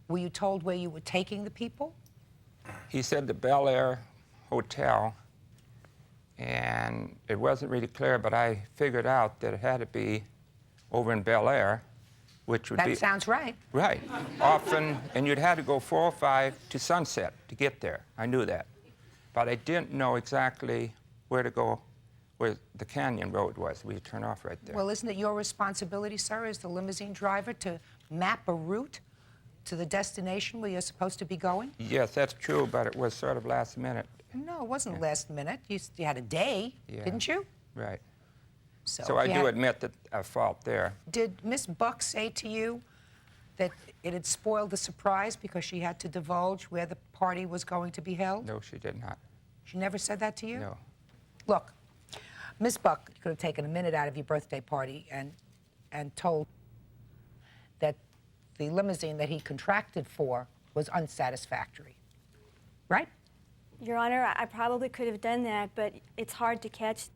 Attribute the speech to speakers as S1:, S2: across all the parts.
S1: Were you told where you were taking the people?
S2: He said the Bel Air Hotel, and it wasn't really clear, but I figured out that it had to be over in Bel Air, which would be...
S1: That sounds right.
S2: Right. Often, and you'd have to go 405 to Sunset to get there. I knew that. But I didn't know exactly where to go, where the Canyon Road was. We turn off right there.
S1: Well, isn't it your responsibility, sir, as the limousine driver, to map a route to the destination where you're supposed to be going?
S2: Yes, that's true, but it was sort of last minute.
S1: No, it wasn't last minute. You had a day, didn't you?
S2: Right.
S1: So
S2: I do admit that I fault there.
S1: Did Miss Buck say to you that it had spoiled the surprise because she had to divulge where the party was going to be held?
S2: No, she did not.
S1: She never said that to you?
S2: No.
S1: Look, Miss Buck could have taken a minute out of your birthday party and told that the limousine that he contracted for was unsatisfactory, right?
S3: Your Honor, I probably could have done that, but it's hard to catch.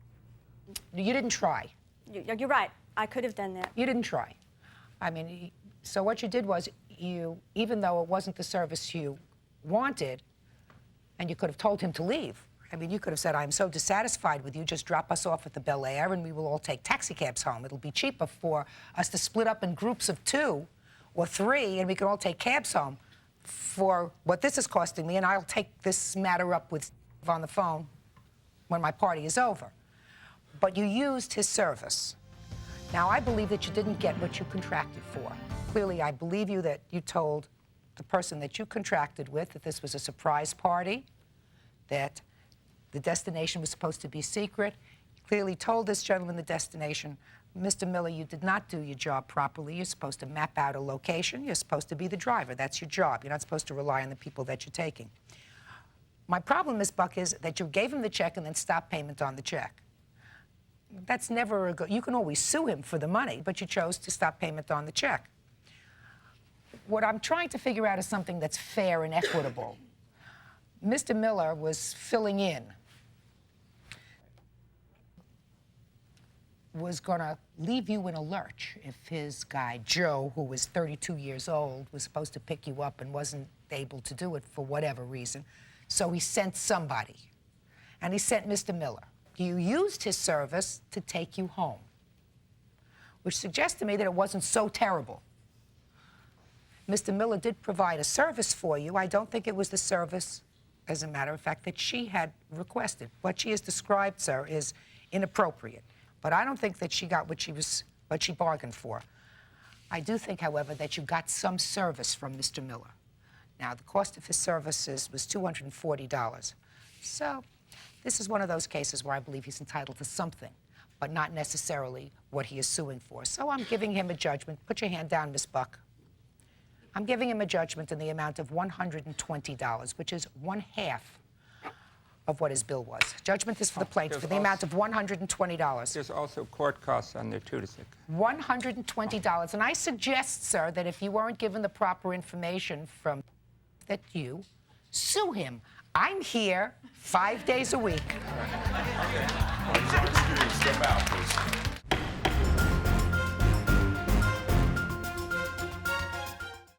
S1: You didn't try.
S3: You're right. I could have done that.
S1: You didn't try. I mean, so what you did was even though it wasn't the service you wanted, and you could have told him to leave. I mean, you could have said, I'm so dissatisfied with you, just drop us off at the Bel Air and we will all take taxi cabs home. It'll be cheaper for us to split up in groups of 2 or 3 and we can all take cabs home for what this is costing me, and I'll take this matter up with on the phone when my party is over. But you used his service. Now, I believe that you didn't get what you contracted for. Clearly, I believe you that you told the person that you contracted with that this was a surprise party, that the destination was supposed to be secret. Clearly told this gentleman the destination. Mr. Miller, you did not do your job properly. You're supposed to map out a location. You're supposed to be the driver. That's your job. You're not supposed to rely on the people that you're taking. My problem, Ms. Buck, is that you gave him the check and then stopped payment on the check. That's never a good... You can always sue him for the money, but you chose to stop payment on the check. What I'm trying to figure out is something that's fair and equitable. Mr. Miller was filling in, was going to leave you in a lurch if his guy, Joe, who was 32 years old, was supposed to pick you up and wasn't able to do it for whatever reason. So he sent somebody, and he sent Mr. Miller. You used his service to take you home, which suggests to me that it wasn't so terrible. Mr. Miller did provide a service for you. I don't think it was the service, as a matter of fact, that she had requested. What she has described, sir, is inappropriate. But I don't think that she got what she bargained for. I do think, however, that you got some service from Mr. Miller. Now, the cost of his services was $240. So this is one of those cases where I believe he's entitled to something, but not necessarily what he is suing for. So I'm giving him a judgment. Put your hand down, Miss Buck. I'm giving him a judgment in the amount of $120, which is 1/2 of what his bill was. Judgment is for the plaintiff for the amount of $120.
S2: There's also court costs on there, too, to say.
S1: $120. And I suggest, sir, that if you weren't given the proper information from that you sue him. I'm here 5 days a week.
S4: Step out, please.